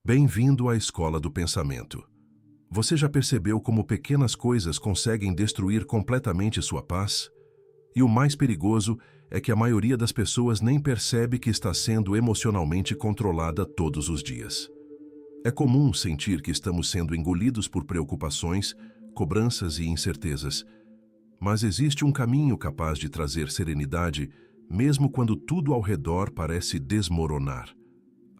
Bem-vindo à Escola do Pensamento. Você já percebeu como pequenas coisas conseguem destruir completamente sua paz? E o mais perigoso é que a maioria das pessoas nem percebe que está sendo emocionalmente controlada todos os dias. É comum sentir que estamos sendo engolidos por preocupações, cobranças e incertezas. Mas existe um caminho capaz de trazer serenidade, mesmo quando tudo ao redor parece desmoronar.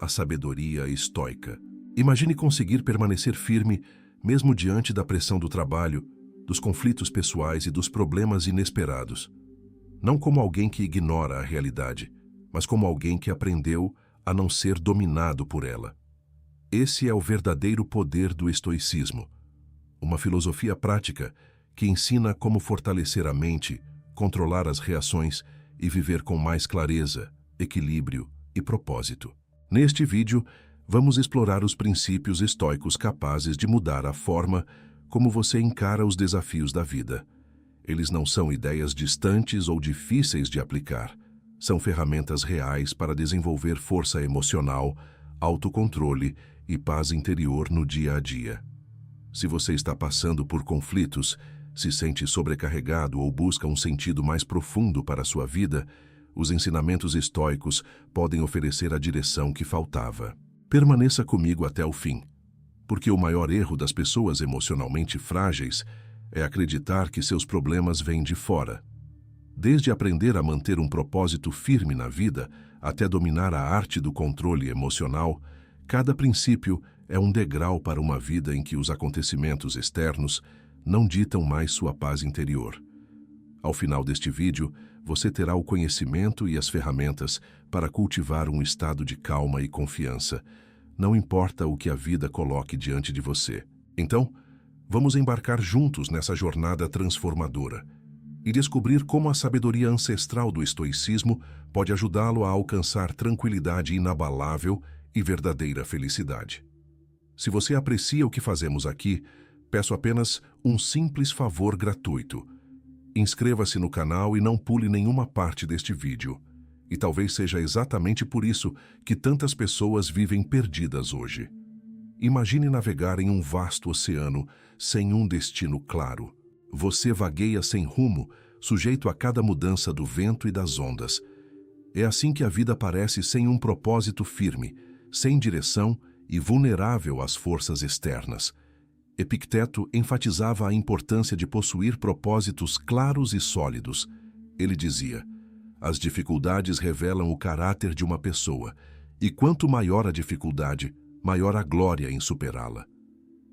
A sabedoria estoica. Imagine conseguir permanecer firme, mesmo diante da pressão do trabalho, dos conflitos pessoais e dos problemas inesperados. Não como alguém que ignora a realidade, mas como alguém que aprendeu a não ser dominado por ela. Esse é o verdadeiro poder do estoicismo, uma filosofia prática que ensina como fortalecer a mente, controlar as reações e viver com mais clareza, equilíbrio e propósito. Neste vídeo, vamos explorar os princípios estoicos capazes de mudar a forma como você encara os desafios da vida. Eles não são ideias distantes ou difíceis de aplicar. São ferramentas reais para desenvolver força emocional, autocontrole e paz interior no dia a dia. Se você está passando por conflitos, se sente sobrecarregado ou busca um sentido mais profundo para a sua vida, os ensinamentos estoicos podem oferecer a direção que faltava. Permaneça comigo até o fim, porque o maior erro das pessoas emocionalmente frágeis é acreditar que seus problemas vêm de fora. Desde aprender a manter um propósito firme na vida até dominar a arte do controle emocional, cada princípio é um degrau para uma vida em que os acontecimentos externos não ditam mais sua paz interior. Ao final deste vídeo, você terá o conhecimento e as ferramentas para cultivar um estado de calma e confiança, não importa o que a vida coloque diante de você. Então, vamos embarcar juntos nessa jornada transformadora e descobrir como a sabedoria ancestral do estoicismo pode ajudá-lo a alcançar tranquilidade inabalável e verdadeira felicidade. Se você aprecia o que fazemos aqui, peço apenas um simples favor gratuito. Inscreva-se no canal e não pule nenhuma parte deste vídeo. E talvez seja exatamente por isso que tantas pessoas vivem perdidas hoje. Imagine navegar em um vasto oceano sem um destino claro. Você vagueia sem rumo, sujeito a cada mudança do vento e das ondas. É assim que a vida parece sem um propósito firme, sem direção e vulnerável às forças externas. Epicteto enfatizava a importância de possuir propósitos claros e sólidos. Ele dizia: as dificuldades revelam o caráter de uma pessoa, e quanto maior a dificuldade, maior a glória em superá-la.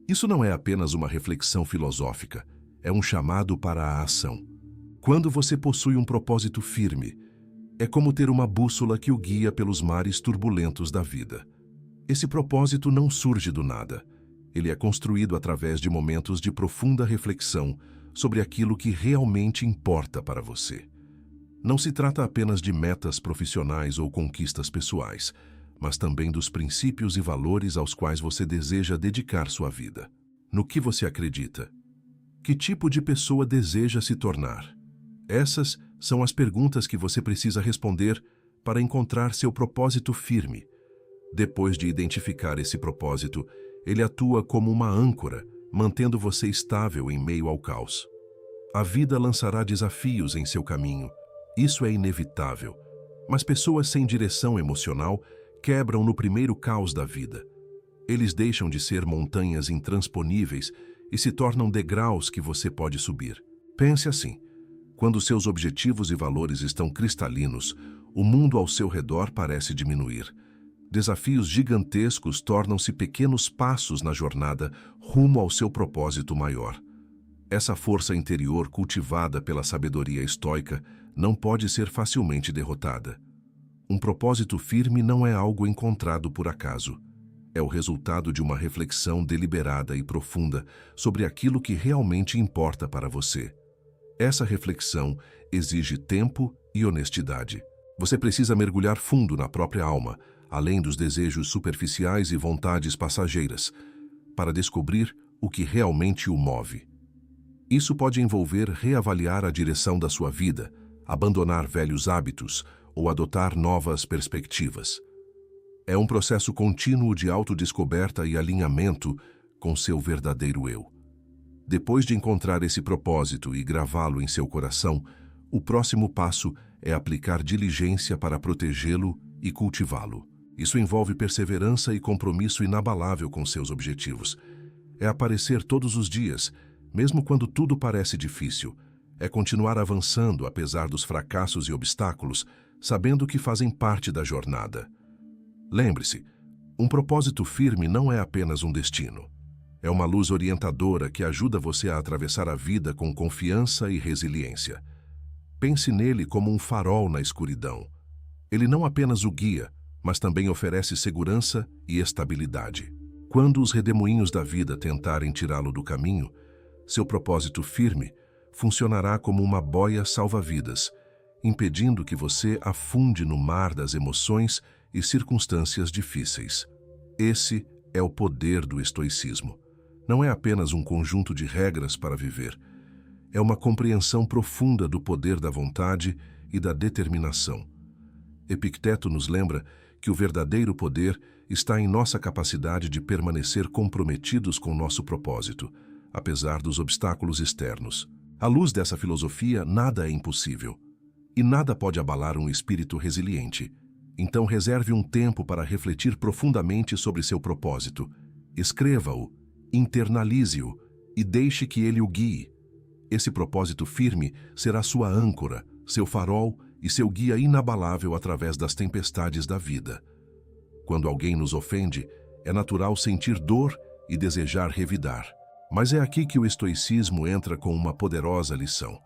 Isso não é apenas uma reflexão filosófica, é um chamado para a ação. Quando você possui um propósito firme, é como ter uma bússola que o guia pelos mares turbulentos da vida. Esse propósito não surge do nada. Ele é construído através de momentos de profunda reflexão sobre aquilo que realmente importa para você. Não se trata apenas de metas profissionais ou conquistas pessoais, mas também dos princípios e valores aos quais você deseja dedicar sua vida. No que você acredita? Que tipo de pessoa deseja se tornar? Essas são as perguntas que você precisa responder para encontrar seu propósito firme. Depois de identificar esse propósito, ele atua como uma âncora, mantendo você estável em meio ao caos. A vida lançará desafios em seu caminho. Isso é inevitável. Mas pessoas sem direção emocional quebram no primeiro caos da vida. Eles deixam de ser montanhas intransponíveis e se tornam degraus que você pode subir. Pense assim: quando seus objetivos e valores estão cristalinos, o mundo ao seu redor parece diminuir. Desafios gigantescos tornam-se pequenos passos na jornada rumo ao seu propósito maior. Essa força interior cultivada pela sabedoria estoica não pode ser facilmente derrotada. Um propósito firme não é algo encontrado por acaso. É o resultado de uma reflexão deliberada e profunda sobre aquilo que realmente importa para você. Essa reflexão exige tempo e honestidade. Você precisa mergulhar fundo na própria alma, além dos desejos superficiais e vontades passageiras, para descobrir o que realmente o move. Isso pode envolver reavaliar a direção da sua vida, abandonar velhos hábitos ou adotar novas perspectivas. É um processo contínuo de autodescoberta e alinhamento com seu verdadeiro eu. Depois de encontrar esse propósito e gravá-lo em seu coração, o próximo passo é aplicar diligência para protegê-lo e cultivá-lo. Isso envolve perseverança e compromisso inabalável com seus objetivos. É aparecer todos os dias, mesmo quando tudo parece difícil. É continuar avançando apesar dos fracassos e obstáculos, sabendo que fazem parte da jornada. Lembre-se, um propósito firme não é apenas um destino. É uma luz orientadora que ajuda você a atravessar a vida com confiança e resiliência. Pense nele como um farol na escuridão. Ele não apenas o guia, mas também oferece segurança e estabilidade. Quando os redemoinhos da vida tentarem tirá-lo do caminho, seu propósito firme funcionará como uma boia salva-vidas, impedindo que você afunde no mar das emoções e circunstâncias difíceis. Esse é o poder do estoicismo. Não é apenas um conjunto de regras para viver. É uma compreensão profunda do poder da vontade e da determinação. Epicteto nos lembra que o verdadeiro poder está em nossa capacidade de permanecer comprometidos com nosso propósito, apesar dos obstáculos externos. À luz dessa filosofia, nada é impossível. E nada pode abalar um espírito resiliente. Então reserve um tempo para refletir profundamente sobre seu propósito. Escreva-o, internalize-o e deixe que ele o guie. Esse propósito firme será sua âncora, seu farol e seu guia inabalável através das tempestades da vida. Quando alguém nos ofende, é natural sentir dor e desejar revidar. Mas é aqui que o estoicismo entra com uma poderosa lição.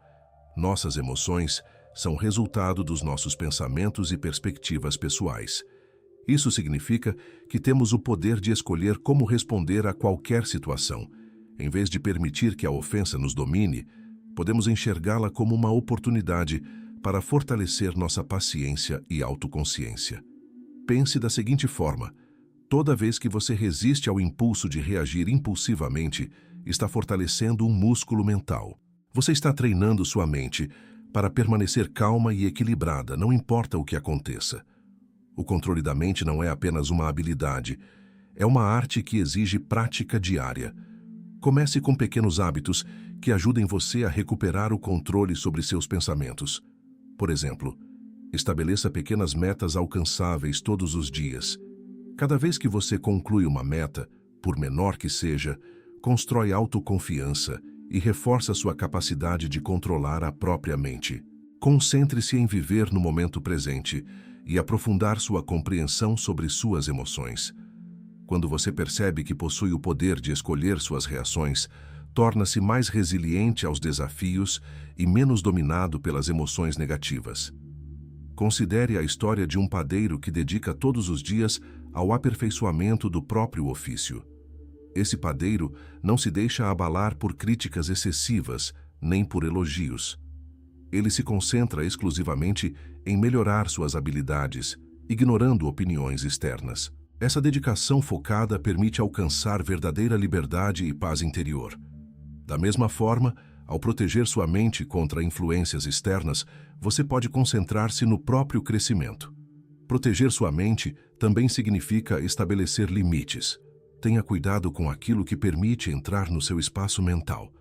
Nossas emoções são resultado dos nossos pensamentos e perspectivas pessoais. Isso significa que temos o poder de escolher como responder a qualquer situação. Em vez de permitir que a ofensa nos domine, podemos enxergá-la como uma oportunidade para fortalecer nossa paciência e autoconsciência. Pense da seguinte forma: toda vez que você resiste ao impulso de reagir impulsivamente, está fortalecendo um músculo mental. Você está treinando sua mente para permanecer calma e equilibrada, não importa o que aconteça. O controle da mente não é apenas uma habilidade, é uma arte que exige prática diária. Comece com pequenos hábitos que ajudem você a recuperar o controle sobre seus pensamentos. Por exemplo, estabeleça pequenas metas alcançáveis todos os dias. Cada vez que você conclui uma meta, por menor que seja, constrói autoconfiança e reforça sua capacidade de controlar a própria mente. Concentre-se em viver no momento presente e aprofundar sua compreensão sobre suas emoções. Quando você percebe que possui o poder de escolher suas reações, torna-se mais resiliente aos desafios e menos dominado pelas emoções negativas. Considere a história de um padeiro que dedica todos os dias ao aperfeiçoamento do próprio ofício. Esse padeiro não se deixa abalar por críticas excessivas, nem por elogios. Ele se concentra exclusivamente em melhorar suas habilidades, ignorando opiniões externas. Essa dedicação focada permite alcançar verdadeira liberdade e paz interior. Da mesma forma, ao proteger sua mente contra influências externas, você pode concentrar-se no próprio crescimento. Proteger sua mente também significa estabelecer limites. Tenha cuidado com aquilo que permite entrar no seu espaço mental.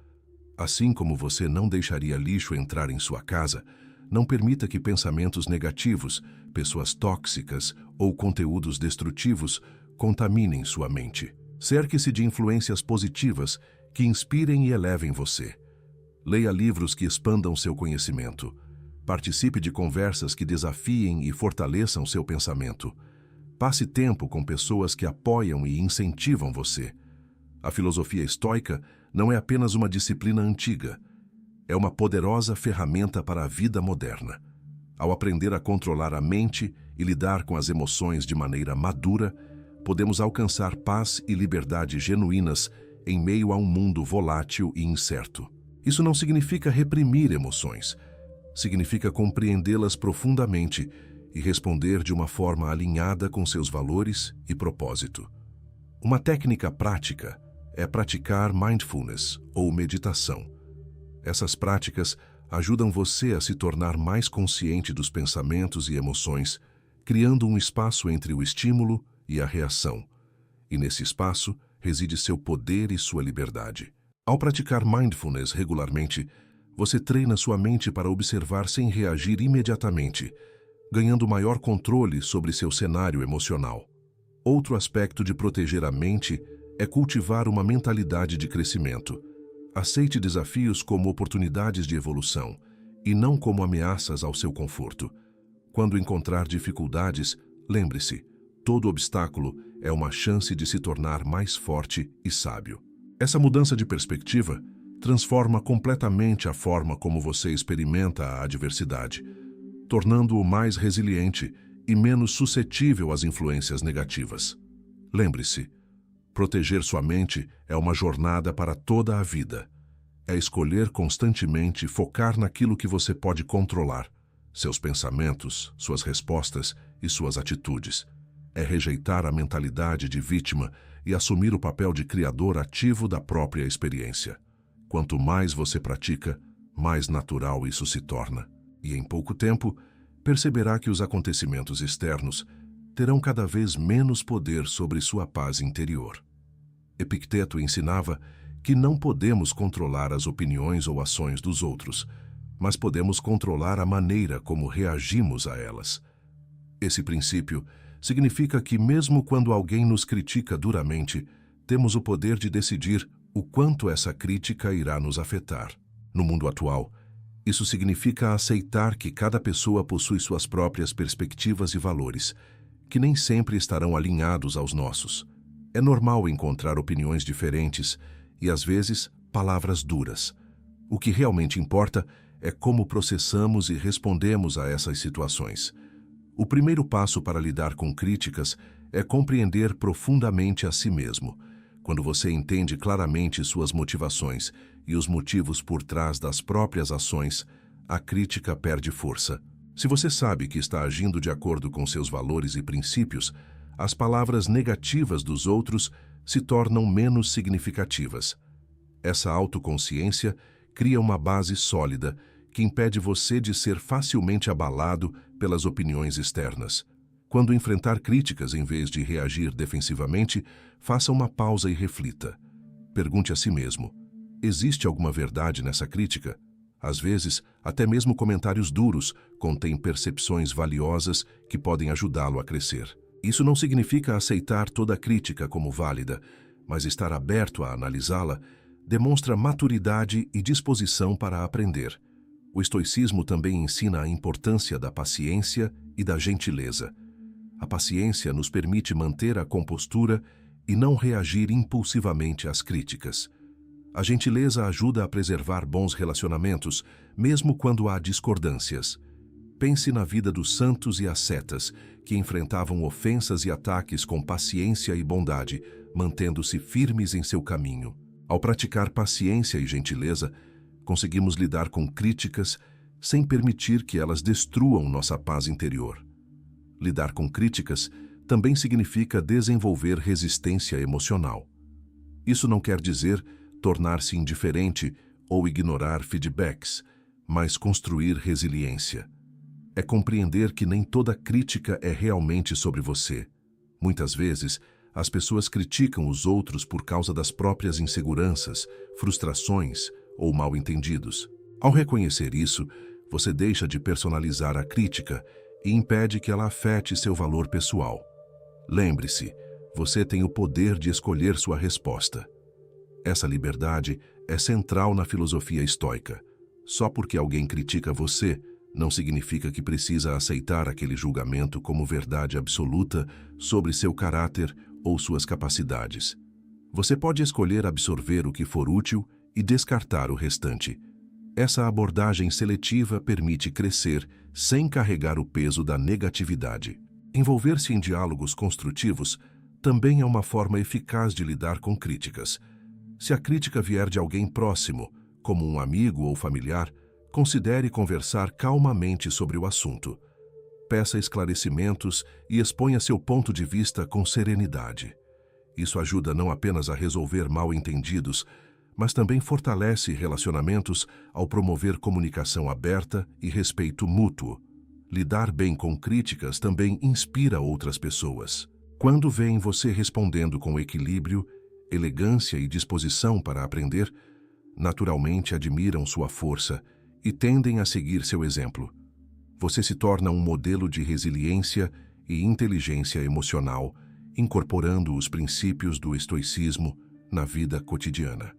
Assim como você não deixaria lixo entrar em sua casa, não permita que pensamentos negativos, pessoas tóxicas ou conteúdos destrutivos contaminem sua mente. Cerque-se de influências positivas que inspirem e elevem você. Leia livros que expandam seu conhecimento. Participe de conversas que desafiem e fortaleçam seu pensamento. Passe tempo com pessoas que apoiam e incentivam você. A filosofia estoica não é apenas uma disciplina antiga. É uma poderosa ferramenta para a vida moderna. Ao aprender a controlar a mente e lidar com as emoções de maneira madura, podemos alcançar paz e liberdade genuínas em meio a um mundo volátil e incerto. Isso não significa reprimir emoções. Significa compreendê-las profundamente e responder de uma forma alinhada com seus valores e propósito. Uma técnica prática é praticar mindfulness ou meditação. Essas práticas ajudam você a se tornar mais consciente dos pensamentos e emoções, criando um espaço entre o estímulo e a reação. E nesse espaço reside seu poder e sua liberdade. Ao praticar mindfulness regularmente, você treina sua mente para observar sem reagir imediatamente, ganhando maior controle sobre seu cenário emocional. Outro aspecto de proteger a mente é cultivar uma mentalidade de crescimento. Aceite desafios como oportunidades de evolução e não como ameaças ao seu conforto. Quando encontrar dificuldades, lembre-se, todo obstáculo é uma chance de se tornar mais forte e sábio. Essa mudança de perspectiva transforma completamente a forma como você experimenta a adversidade, tornando-o mais resiliente e menos suscetível às influências negativas. Lembre-se, proteger sua mente é uma jornada para toda a vida. É escolher constantemente focar naquilo que você pode controlar, seus pensamentos, suas respostas e suas atitudes. É rejeitar a mentalidade de vítima e assumir o papel de criador ativo da própria experiência. Quanto mais você pratica, mais natural isso se torna. E em pouco tempo, perceberá que os acontecimentos externos terão cada vez menos poder sobre sua paz interior. Epicteto ensinava que não podemos controlar as opiniões ou ações dos outros, mas podemos controlar a maneira como reagimos a elas. Esse princípio significa que mesmo quando alguém nos critica duramente, temos o poder de decidir o quanto essa crítica irá nos afetar. No mundo atual, isso significa aceitar que cada pessoa possui suas próprias perspectivas e valores, que nem sempre estarão alinhados aos nossos. É normal encontrar opiniões diferentes e, às vezes, palavras duras. O que realmente importa é como processamos e respondemos a essas situações. O primeiro passo para lidar com críticas é compreender profundamente a si mesmo. Quando você entende claramente suas motivações e os motivos por trás das próprias ações, a crítica perde força. Se você sabe que está agindo de acordo com seus valores e princípios, as palavras negativas dos outros se tornam menos significativas. Essa autoconsciência cria uma base sólida que impede você de ser facilmente abalado pelas opiniões externas. Quando enfrentar críticas em vez de reagir defensivamente, faça uma pausa e reflita. Pergunte a si mesmo: existe alguma verdade nessa crítica? Às vezes, até mesmo comentários duros contêm percepções valiosas que podem ajudá-lo a crescer. Isso não significa aceitar toda crítica como válida, mas estar aberto a analisá-la demonstra maturidade e disposição para aprender. O estoicismo também ensina a importância da paciência e da gentileza. A paciência nos permite manter a compostura e não reagir impulsivamente às críticas. A gentileza ajuda a preservar bons relacionamentos, mesmo quando há discordâncias. Pense na vida dos santos e ascetas, que enfrentavam ofensas e ataques com paciência e bondade, mantendo-se firmes em seu caminho. Ao praticar paciência e gentileza, conseguimos lidar com críticas sem permitir que elas destruam nossa paz interior. Lidar com críticas também significa desenvolver resistência emocional. Isso não quer dizer tornar-se indiferente ou ignorar feedbacks, mas construir resiliência. É compreender que nem toda crítica é realmente sobre você. Muitas vezes, as pessoas criticam os outros por causa das próprias inseguranças, frustrações ou mal-entendidos. Ao reconhecer isso, você deixa de personalizar a crítica e impede que ela afete seu valor pessoal. Lembre-se, você tem o poder de escolher sua resposta. Essa liberdade é central na filosofia estoica. Só porque alguém critica você, não significa que precisa aceitar aquele julgamento como verdade absoluta sobre seu caráter ou suas capacidades. Você pode escolher absorver o que for útil e descartar o restante. Essa abordagem seletiva permite crescer sem carregar o peso da negatividade. Envolver-se em diálogos construtivos também é uma forma eficaz de lidar com críticas. Se a crítica vier de alguém próximo, como um amigo ou familiar, considere conversar calmamente sobre o assunto. Peça esclarecimentos e exponha seu ponto de vista com serenidade. Isso ajuda não apenas a resolver mal-entendidos, mas também fortalece relacionamentos ao promover comunicação aberta e respeito mútuo. Lidar bem com críticas também inspira outras pessoas. Quando veem você respondendo com equilíbrio, elegância e disposição para aprender, naturalmente admiram sua força e tendem a seguir seu exemplo. Você se torna um modelo de resiliência e inteligência emocional, incorporando os princípios do estoicismo na vida cotidiana.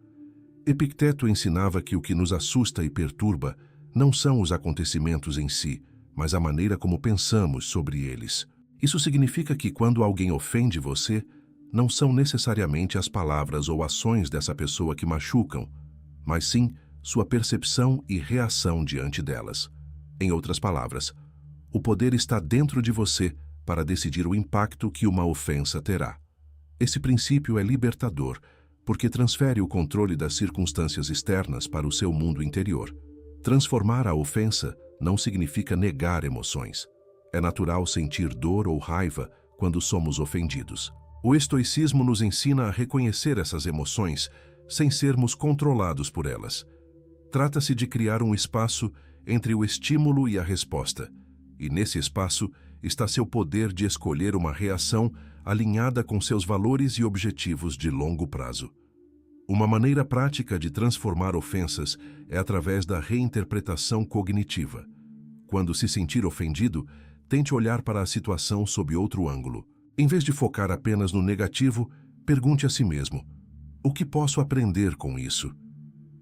Epicteto ensinava que o que nos assusta e perturba não são os acontecimentos em si, mas a maneira como pensamos sobre eles. Isso significa que quando alguém ofende você, não são necessariamente as palavras ou ações dessa pessoa que machucam, mas sim sua percepção e reação diante delas. Em outras palavras, o poder está dentro de você para decidir o impacto que uma ofensa terá. Esse princípio é libertador, porque transfere o controle das circunstâncias externas para o seu mundo interior. Transformar a ofensa não significa negar emoções. É natural sentir dor ou raiva quando somos ofendidos. O estoicismo nos ensina a reconhecer essas emoções sem sermos controlados por elas. Trata-se de criar um espaço entre o estímulo e a resposta, e nesse espaço está seu poder de escolher uma reação alinhada com seus valores e objetivos de longo prazo. Uma maneira prática de transformar ofensas é através da reinterpretação cognitiva. Quando se sentir ofendido, tente olhar para a situação sob outro ângulo. Em vez de focar apenas no negativo, pergunte a si mesmo: o que posso aprender com isso?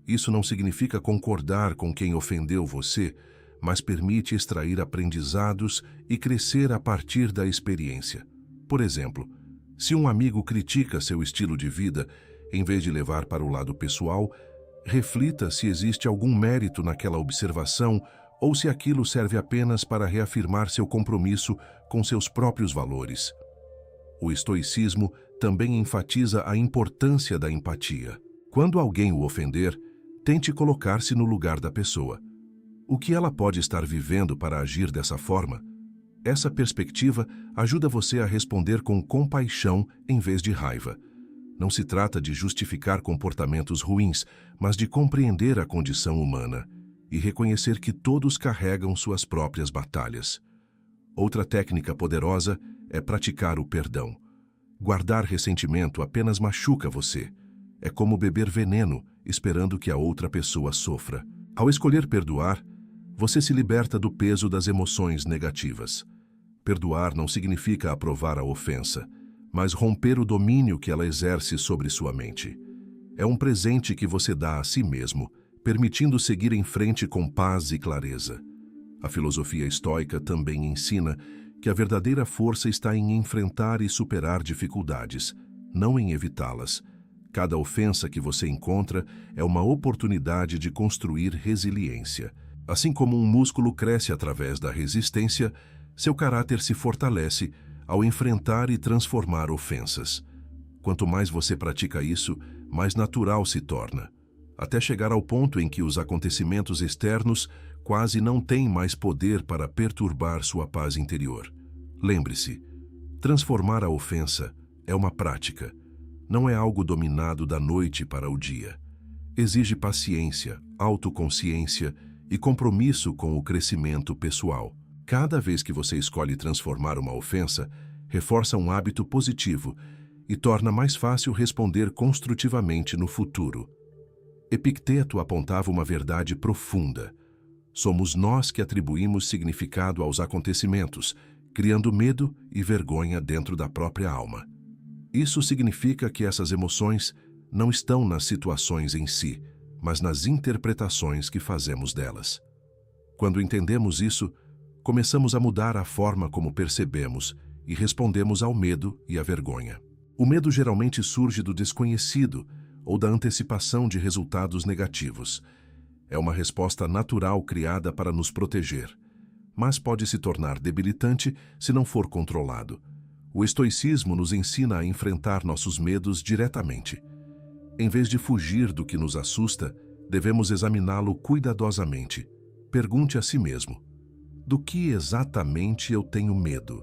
Isso não significa concordar com quem ofendeu você, mas permite extrair aprendizados e crescer a partir da experiência. Por exemplo, se um amigo critica seu estilo de vida, em vez de levar para o lado pessoal, reflita se existe algum mérito naquela observação ou se aquilo serve apenas para reafirmar seu compromisso com seus próprios valores. O estoicismo também enfatiza a importância da empatia. Quando alguém o ofender, tente colocar-se no lugar da pessoa. O que ela pode estar vivendo para agir dessa forma? Essa perspectiva ajuda você a responder com compaixão em vez de raiva. Não se trata de justificar comportamentos ruins, mas de compreender a condição humana e reconhecer que todos carregam suas próprias batalhas. Outra técnica poderosa é praticar o perdão. Guardar ressentimento apenas machuca você. É como beber veneno, esperando que a outra pessoa sofra. Ao escolher perdoar, você se liberta do peso das emoções negativas. Perdoar não significa aprovar a ofensa, mas romper o domínio que ela exerce sobre sua mente. É um presente que você dá a si mesmo, permitindo seguir em frente com paz e clareza. A filosofia estoica também ensina que a verdadeira força está em enfrentar e superar dificuldades, não em evitá-las. Cada ofensa que você encontra é uma oportunidade de construir resiliência. Assim como um músculo cresce através da resistência, seu caráter se fortalece ao enfrentar e transformar ofensas. Quanto mais você pratica isso, mais natural se torna, até chegar ao ponto em que os acontecimentos externos quase não têm mais poder para perturbar sua paz interior. Lembre-se, transformar a ofensa é uma prática, não é algo dominado da noite para o dia. Exige paciência, autoconsciência e compromisso com o crescimento pessoal. Cada vez que você escolhe transformar uma ofensa, reforça um hábito positivo e torna mais fácil responder construtivamente no futuro. Epicteto apontava uma verdade profunda. Somos nós que atribuímos significado aos acontecimentos, criando medo e vergonha dentro da própria alma. Isso significa que essas emoções não estão nas situações em si, mas nas interpretações que fazemos delas. Quando entendemos isso, começamos a mudar a forma como percebemos e respondemos ao medo e à vergonha. O medo geralmente surge do desconhecido ou da antecipação de resultados negativos. É uma resposta natural criada para nos proteger, mas pode se tornar debilitante se não for controlado. O estoicismo nos ensina a enfrentar nossos medos diretamente. Em vez de fugir do que nos assusta, devemos examiná-lo cuidadosamente. Pergunte a si mesmo: do que exatamente eu tenho medo?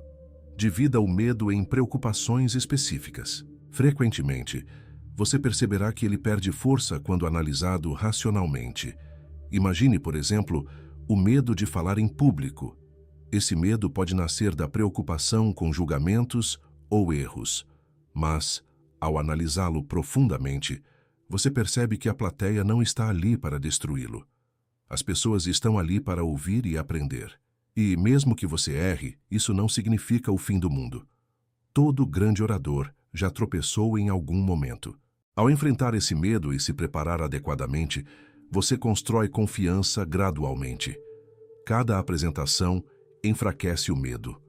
Divida o medo em preocupações específicas. Frequentemente, você perceberá que ele perde força quando analisado racionalmente. Imagine, por exemplo, o medo de falar em público. Esse medo pode nascer da preocupação com julgamentos ou erros, mas, ao analisá-lo profundamente, você percebe que a plateia não está ali para destruí-lo. As pessoas estão ali para ouvir e aprender. E, mesmo que você erre, isso não significa o fim do mundo. Todo grande orador já tropeçou em algum momento. Ao enfrentar esse medo e se preparar adequadamente, você constrói confiança gradualmente. Cada apresentação enfraquece o medo.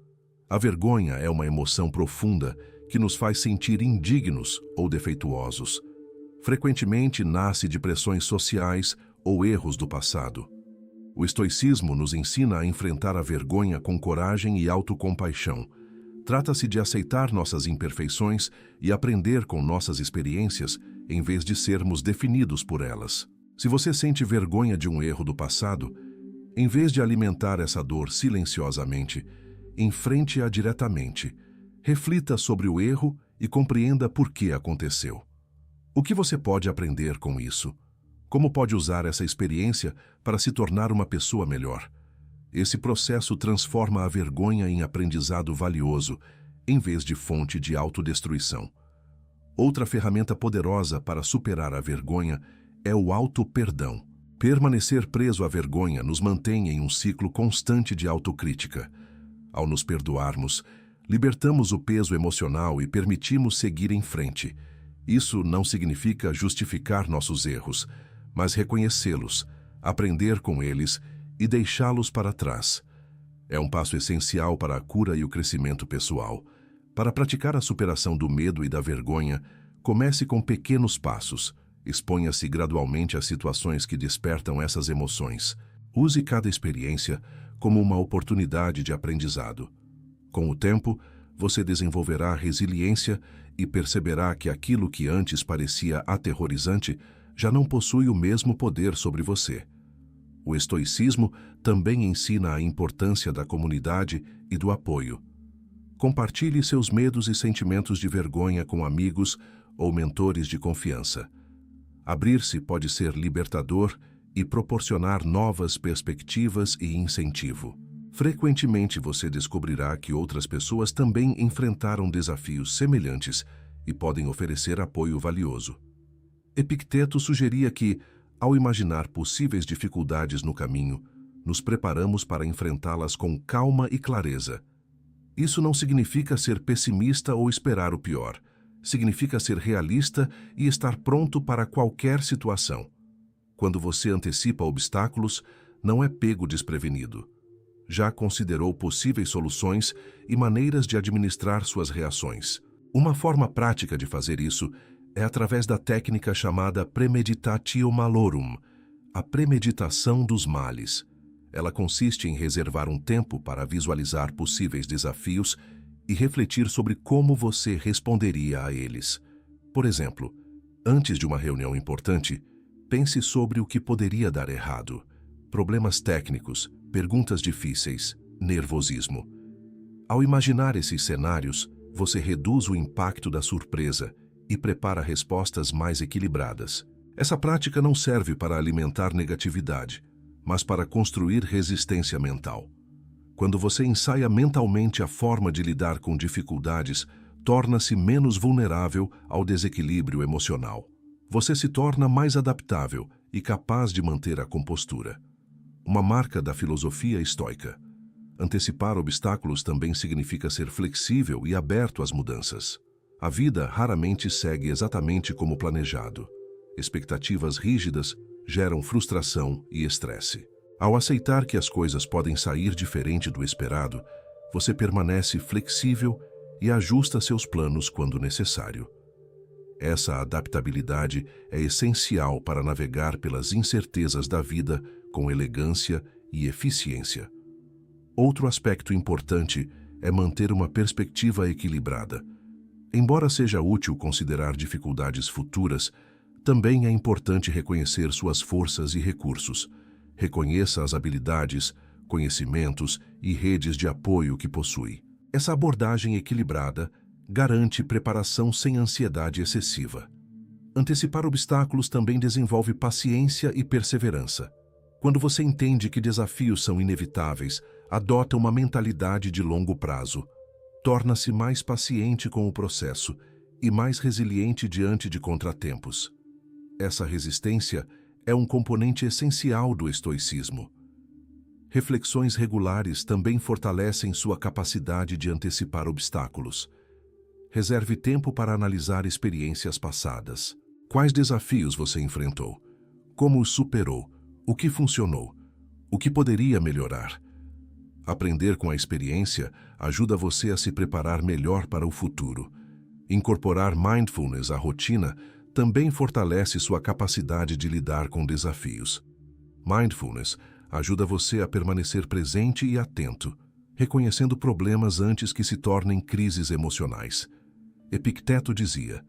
A vergonha é uma emoção profunda que nos faz sentir indignos ou defeituosos. Frequentemente nasce de pressões sociais ou erros do passado. O estoicismo nos ensina a enfrentar a vergonha com coragem e autocompaixão. Trata-se de aceitar nossas imperfeições e aprender com nossas experiências, em vez de sermos definidos por elas. Se você sente vergonha de um erro do passado, em vez de alimentar essa dor silenciosamente, enfrente-a diretamente. Reflita sobre o erro e compreenda por que aconteceu. O que você pode aprender com isso? Como pode usar essa experiência para se tornar uma pessoa melhor? Esse processo transforma a vergonha em aprendizado valioso, em vez de fonte de autodestruição. Outra ferramenta poderosa para superar a vergonha é o auto-perdão. Permanecer preso à vergonha nos mantém em um ciclo constante de autocrítica. Ao nos perdoarmos, libertamos o peso emocional e permitimos seguir em frente. Isso não significa justificar nossos erros, mas reconhecê-los, aprender com eles e deixá-los para trás. É um passo essencial para a cura e o crescimento pessoal. Para praticar a superação do medo e da vergonha, comece com pequenos passos. Exponha-se gradualmente às situações que despertam essas emoções. Use cada experiência como uma oportunidade de aprendizado. Com o tempo, você desenvolverá resiliência e perceberá que aquilo que antes parecia aterrorizante já não possui o mesmo poder sobre você. O estoicismo também ensina a importância da comunidade e do apoio. Compartilhe seus medos e sentimentos de vergonha com amigos ou mentores de confiança. Abrir-se pode ser libertador e proporcionar novas perspectivas e incentivo. Frequentemente você descobrirá que outras pessoas também enfrentaram desafios semelhantes e podem oferecer apoio valioso. Epicteto sugeria que, ao imaginar possíveis dificuldades no caminho, nos preparamos para enfrentá-las com calma e clareza. Isso não significa ser pessimista ou esperar o pior. Significa ser realista e estar pronto para qualquer situação. Quando você antecipa obstáculos, não é pego desprevenido. Já considerou possíveis soluções e maneiras de administrar suas reações. Uma forma prática de fazer isso é através da técnica chamada premeditatio malorum, a premeditação dos males. Ela consiste em reservar um tempo para visualizar possíveis desafios e refletir sobre como você responderia a eles. Por exemplo, antes de uma reunião importante, pense sobre o que poderia dar errado. Problemas técnicos, perguntas difíceis, nervosismo. Ao imaginar esses cenários, você reduz o impacto da surpresa e prepara respostas mais equilibradas. Essa prática não serve para alimentar negatividade, mas para construir resistência mental. Quando você ensaia mentalmente a forma de lidar com dificuldades, torna-se menos vulnerável ao desequilíbrio emocional. Você se torna mais adaptável e capaz de manter a compostura. Uma marca da filosofia estoica. Antecipar obstáculos também significa ser flexível e aberto às mudanças. A vida raramente segue exatamente como planejado. Expectativas rígidas geram frustração e estresse. Ao aceitar que as coisas podem sair diferente do esperado, você permanece flexível e ajusta seus planos quando necessário. Essa adaptabilidade é essencial para navegar pelas incertezas da vida com elegância e eficiência. Outro aspecto importante é manter uma perspectiva equilibrada. Embora seja útil considerar dificuldades futuras, também é importante reconhecer suas forças e recursos. Reconheça as habilidades, conhecimentos e redes de apoio que possui. Essa abordagem equilibrada garante preparação sem ansiedade excessiva. Antecipar obstáculos também desenvolve paciência e perseverança. Quando você entende que desafios são inevitáveis, adota uma mentalidade de longo prazo. torna-se mais paciente com o processo e mais resiliente diante de contratempos. Essa resistência é um componente essencial do estoicismo. Reflexões regulares também fortalecem sua capacidade de antecipar obstáculos. Reserve tempo para analisar experiências passadas. Quais desafios você enfrentou? Como os superou? O que funcionou? O que poderia melhorar? Aprender com a experiência ajuda você a se preparar melhor para o futuro. Incorporar mindfulness à rotina também fortalece sua capacidade de lidar com desafios. Mindfulness ajuda você a permanecer presente e atento, reconhecendo problemas antes que se tornem crises emocionais. Epicteto dizia: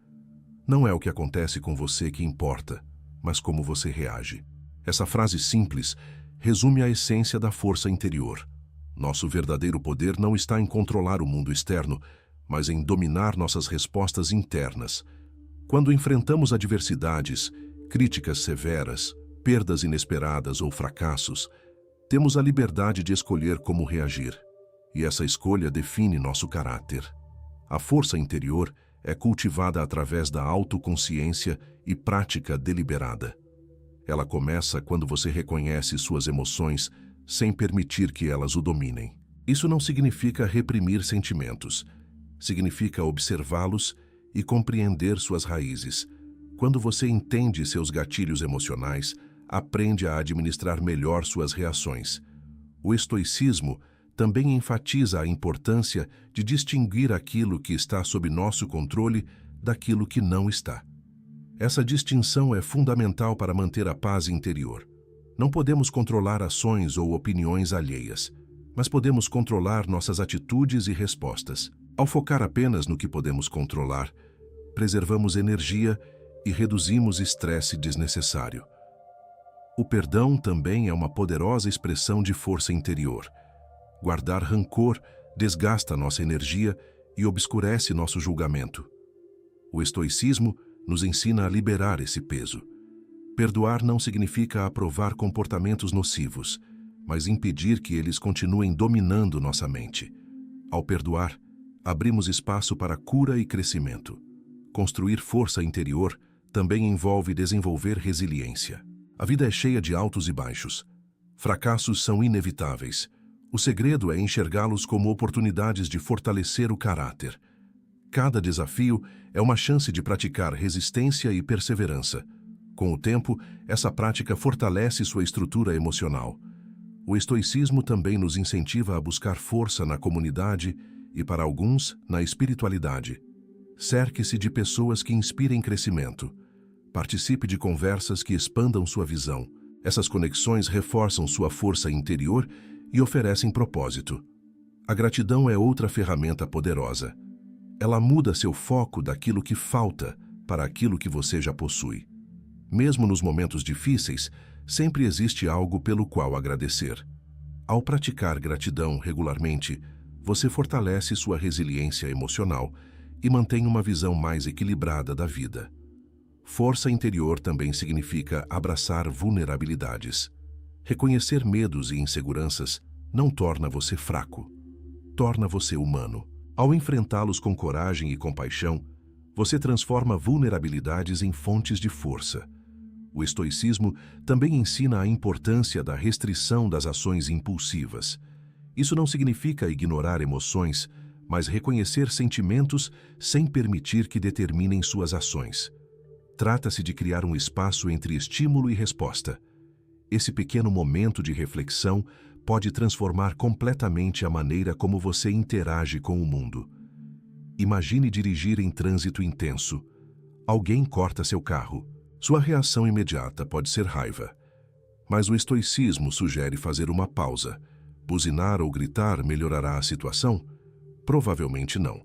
"Não é o que acontece com você que importa, mas como você reage." Essa frase simples resume a essência da força interior. Nosso verdadeiro poder não está em controlar o mundo externo, mas em dominar nossas respostas internas. Quando enfrentamos adversidades, críticas severas, perdas inesperadas ou fracassos, temos a liberdade de escolher como reagir. E essa escolha define nosso caráter. A força interior é cultivada através da autoconsciência e prática deliberada. Ela começa quando você reconhece suas emoções sem permitir que elas o dominem. Isso não significa reprimir sentimentos. Significa observá-los e compreender suas raízes. Quando você entende seus gatilhos emocionais, aprende a administrar melhor suas reações. O estoicismo também enfatiza a importância de distinguir aquilo que está sob nosso controle daquilo que não está. Essa distinção é fundamental para manter a paz interior. Não podemos controlar ações ou opiniões alheias, mas podemos controlar nossas atitudes e respostas. Ao focar apenas no que podemos controlar, preservamos energia e reduzimos estresse desnecessário. O perdão também é uma poderosa expressão de força interior. Guardar rancor desgasta nossa energia e obscurece nosso julgamento. O estoicismo nos ensina a liberar esse peso. Perdoar não significa aprovar comportamentos nocivos, mas impedir que eles continuem dominando nossa mente. Ao perdoar, abrimos espaço para cura e crescimento. Construir força interior também envolve desenvolver resiliência. A vida é cheia de altos e baixos. Fracassos são inevitáveis. O segredo é enxergá-los como oportunidades de fortalecer o caráter. Cada desafio é uma chance de praticar resistência e perseverança. Com o tempo, essa prática fortalece sua estrutura emocional. O estoicismo também nos incentiva a buscar força na comunidade e, para alguns, na espiritualidade. Cerque-se de pessoas que inspirem crescimento. Participe de conversas que expandam sua visão. Essas conexões reforçam sua força interior e oferecem propósito. A gratidão é outra ferramenta poderosa. Ela muda seu foco daquilo que falta para aquilo que você já possui. Mesmo nos momentos difíceis, sempre existe algo pelo qual agradecer. Ao praticar gratidão regularmente, você fortalece sua resiliência emocional e mantém uma visão mais equilibrada da vida. Força interior também significa abraçar vulnerabilidades. Reconhecer medos e inseguranças não torna você fraco, torna você humano. Ao enfrentá-los com coragem e compaixão, você transforma vulnerabilidades em fontes de força. O estoicismo também ensina a importância da restrição das ações impulsivas. Isso não significa ignorar emoções, mas reconhecer sentimentos sem permitir que determinem suas ações. Trata-se de criar um espaço entre estímulo e resposta. Esse pequeno momento de reflexão pode transformar completamente a maneira como você interage com o mundo. Imagine dirigir em trânsito intenso. Alguém corta seu carro. Sua reação imediata pode ser raiva. Mas o estoicismo sugere fazer uma pausa. Buzinar ou gritar melhorará a situação? Provavelmente não.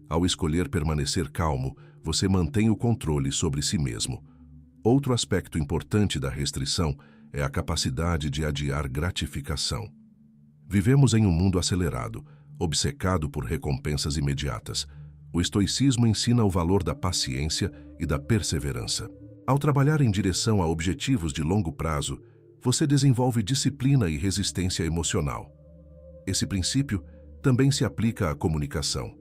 Ao escolher permanecer calmo, você mantém o controle sobre si mesmo. Outro aspecto importante da restrição é a capacidade de adiar gratificação. Vivemos em um mundo acelerado, obcecado por recompensas imediatas. O estoicismo ensina o valor da paciência e da perseverança. Ao trabalhar em direção a objetivos de longo prazo, você desenvolve disciplina e resistência emocional. Esse princípio também se aplica à comunicação.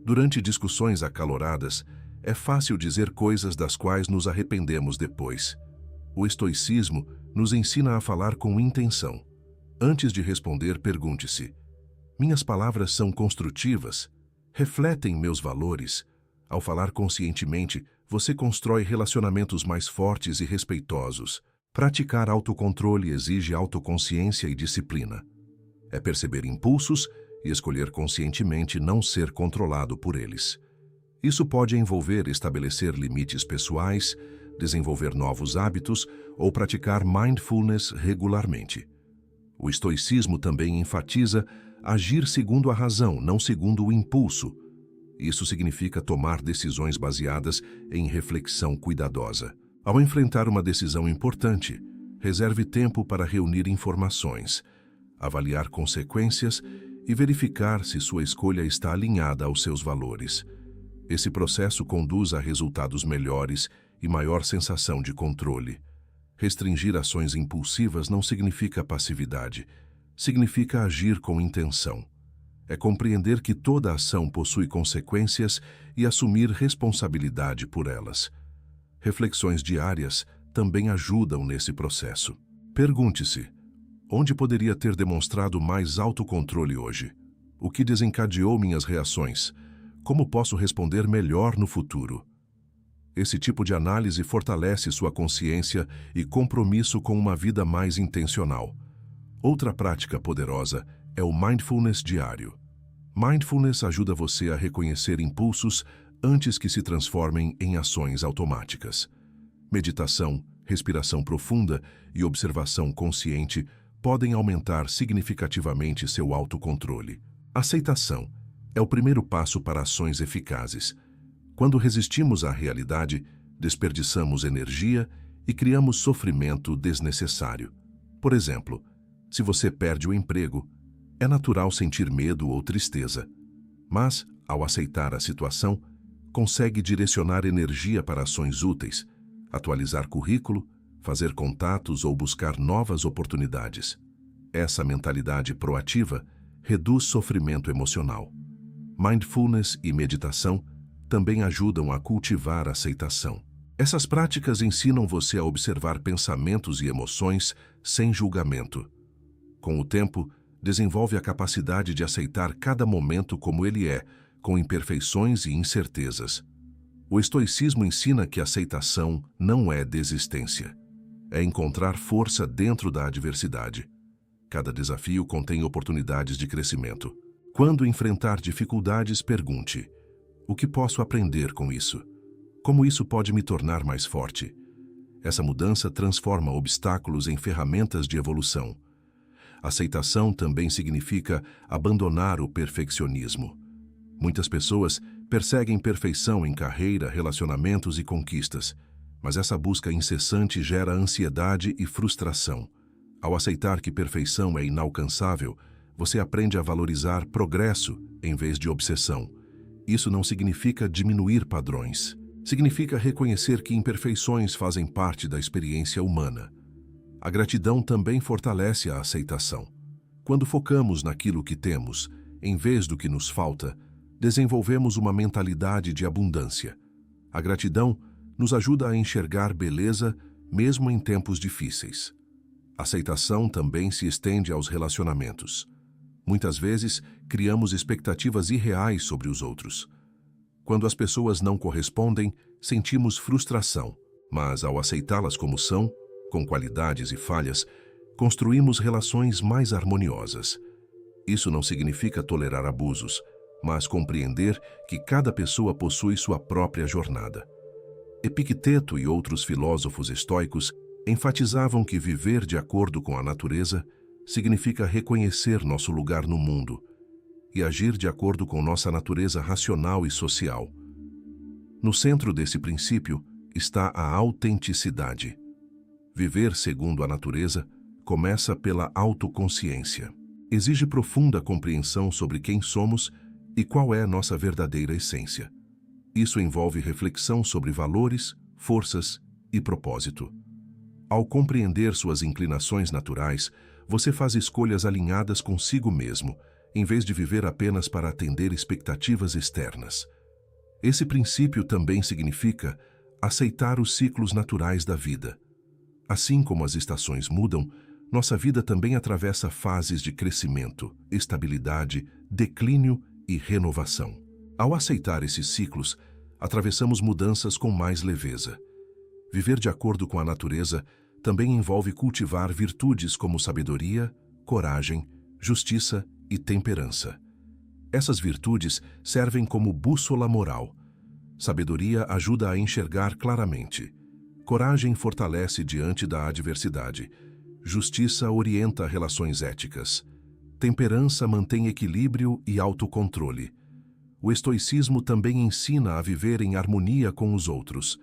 Durante discussões acaloradas, é fácil dizer coisas das quais nos arrependemos depois. O estoicismo nos ensina a falar com intenção. Antes de responder, pergunte-se: minhas palavras são construtivas? Refletem meus valores? Ao falar conscientemente, você constrói relacionamentos mais fortes e respeitosos. Praticar autocontrole exige autoconsciência e disciplina. É perceber impulsos e escolher conscientemente não ser controlado por eles. Isso pode envolver estabelecer limites pessoais, desenvolver novos hábitos ou praticar mindfulness regularmente. O estoicismo também enfatiza agir segundo a razão, não segundo o impulso. Isso significa tomar decisões baseadas em reflexão cuidadosa. Ao enfrentar uma decisão importante, reserve tempo para reunir informações, avaliar consequências e verificar se sua escolha está alinhada aos seus valores. Esse processo conduz a resultados melhores e maior sensação de controle. Restringir ações impulsivas não significa passividade, significa agir com intenção. É compreender que toda ação possui consequências e assumir responsabilidade por elas. Reflexões diárias também ajudam nesse processo. Pergunte-se: onde poderia ter demonstrado mais autocontrole hoje? O que desencadeou minhas reações? Como posso responder melhor no futuro? Esse tipo de análise fortalece sua consciência e compromisso com uma vida mais intencional. Outra prática poderosa é o mindfulness diário. Mindfulness ajuda você a reconhecer impulsos antes que se transformem em ações automáticas. Meditação, respiração profunda e observação consciente podem aumentar significativamente seu autocontrole. Aceitação é o primeiro passo para ações eficazes. Quando resistimos à realidade, desperdiçamos energia e criamos sofrimento desnecessário. Por exemplo, se você perde o emprego, é natural sentir medo ou tristeza. Mas, ao aceitar a situação, consegue direcionar energia para ações úteis, atualizar currículo, fazer contatos ou buscar novas oportunidades. Essa mentalidade proativa reduz sofrimento emocional. Mindfulness e meditação também ajudam a cultivar a aceitação. Essas práticas ensinam você a observar pensamentos e emoções sem julgamento. Com o tempo, desenvolve a capacidade de aceitar cada momento como ele é, com imperfeições e incertezas. O estoicismo ensina que aceitação não é desistência. É encontrar força dentro da adversidade. Cada desafio contém oportunidades de crescimento. Quando enfrentar dificuldades, pergunte: o que posso aprender com isso? Como isso pode me tornar mais forte? Essa mudança transforma obstáculos em ferramentas de evolução. Aceitação também significa abandonar o perfeccionismo. Muitas pessoas perseguem perfeição em carreira, relacionamentos e conquistas, mas essa busca incessante gera ansiedade e frustração. Ao aceitar que perfeição é inalcançável, você aprende a valorizar progresso em vez de obsessão. Isso não significa diminuir padrões. Significa reconhecer que imperfeições fazem parte da experiência humana. A gratidão também fortalece a aceitação. Quando focamos naquilo que temos, em vez do que nos falta, desenvolvemos uma mentalidade de abundância. A gratidão nos ajuda a enxergar beleza mesmo em tempos difíceis. A aceitação também se estende aos relacionamentos. Muitas vezes, criamos expectativas irreais sobre os outros. Quando as pessoas não correspondem, sentimos frustração, mas ao aceitá-las como são, com qualidades e falhas, construímos relações mais harmoniosas. Isso não significa tolerar abusos, mas compreender que cada pessoa possui sua própria jornada. Epicteto e outros filósofos estoicos enfatizavam que viver de acordo com a natureza significa reconhecer nosso lugar no mundo e agir de acordo com nossa natureza racional e social. No centro desse princípio está a autenticidade. Viver segundo a natureza começa pela autoconsciência. Exige profunda compreensão sobre quem somos e qual é nossa verdadeira essência. Isso envolve reflexão sobre valores, forças e propósito. Ao compreender suas inclinações naturais, você faz escolhas alinhadas consigo mesmo em vez de viver apenas para atender expectativas externas. Esse princípio também significa aceitar os ciclos naturais da vida. Assim como as estações mudam, nossa vida também atravessa fases de crescimento, estabilidade, declínio e renovação. Ao aceitar esses ciclos, atravessamos mudanças com mais leveza. Viver de acordo com a natureza também envolve cultivar virtudes como sabedoria, coragem, justiça e temperança. Essas virtudes servem como bússola moral. Sabedoria ajuda a enxergar claramente. Coragem fortalece diante da adversidade. Justiça orienta relações éticas. Temperança mantém equilíbrio e autocontrole. O estoicismo também ensina a viver em harmonia com os outros.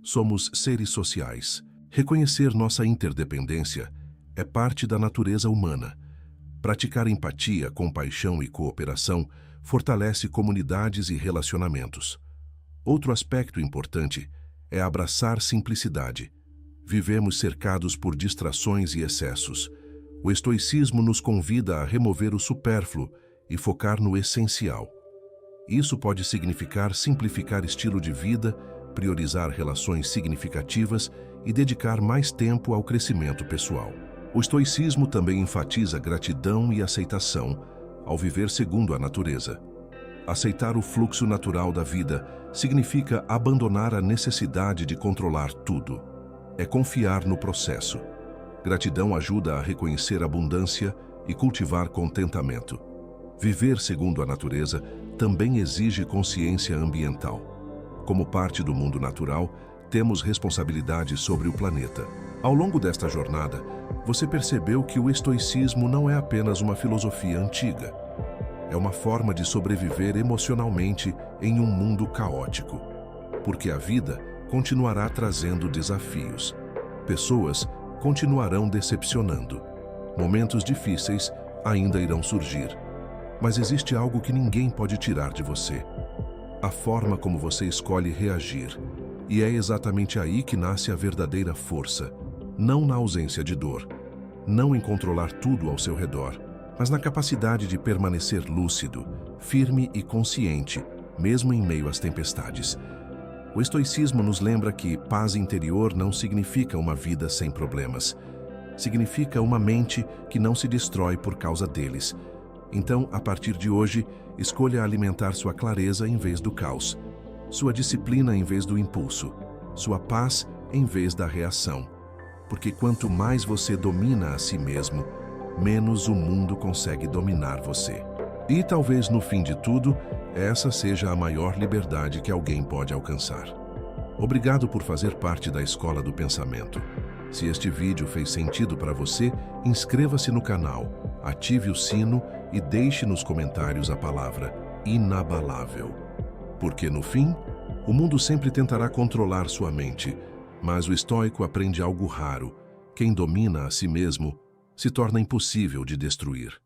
Somos seres sociais. Reconhecer nossa interdependência é parte da natureza humana. Praticar empatia, compaixão e cooperação fortalece comunidades e relacionamentos. Outro aspecto importante é abraçar simplicidade. Vivemos cercados por distrações e excessos. O estoicismo nos convida a remover o supérfluo e focar no essencial. Isso pode significar simplificar estilo de vida, priorizar relações significativas e dedicar mais tempo ao crescimento pessoal. O estoicismo também enfatiza gratidão e aceitação ao viver segundo a natureza. Aceitar o fluxo natural da vida significa abandonar a necessidade de controlar tudo. É confiar no processo. Gratidão ajuda a reconhecer abundância e cultivar contentamento. Viver segundo a natureza também exige consciência ambiental. Como parte do mundo natural, temos responsabilidade sobre o planeta. Ao longo desta jornada, você percebeu que o estoicismo não é apenas uma filosofia antiga. É uma forma de sobreviver emocionalmente em um mundo caótico. Porque a vida continuará trazendo desafios. Pessoas continuarão decepcionando. Momentos difíceis ainda irão surgir. Mas existe algo que ninguém pode tirar de você: a forma como você escolhe reagir. E é exatamente aí que nasce a verdadeira força. Não na ausência de dor, não em controlar tudo ao seu redor, mas na capacidade de permanecer lúcido, firme e consciente, mesmo em meio às tempestades. O estoicismo nos lembra que paz interior não significa uma vida sem problemas. Significa uma mente que não se destrói por causa deles. Então, a partir de hoje, escolha alimentar sua clareza em vez do caos, sua disciplina em vez do impulso, sua paz em vez da reação. Porque quanto mais você domina a si mesmo, menos o mundo consegue dominar você. E talvez no fim de tudo, essa seja a maior liberdade que alguém pode alcançar. Obrigado por fazer parte da Escola do Pensamento. Se este vídeo fez sentido para você, inscreva-se no canal, ative o sino e deixe nos comentários a palavra inabalável. Porque no fim, o mundo sempre tentará controlar sua mente, mas o estoico aprende algo raro: quem domina a si mesmo se torna impossível de destruir.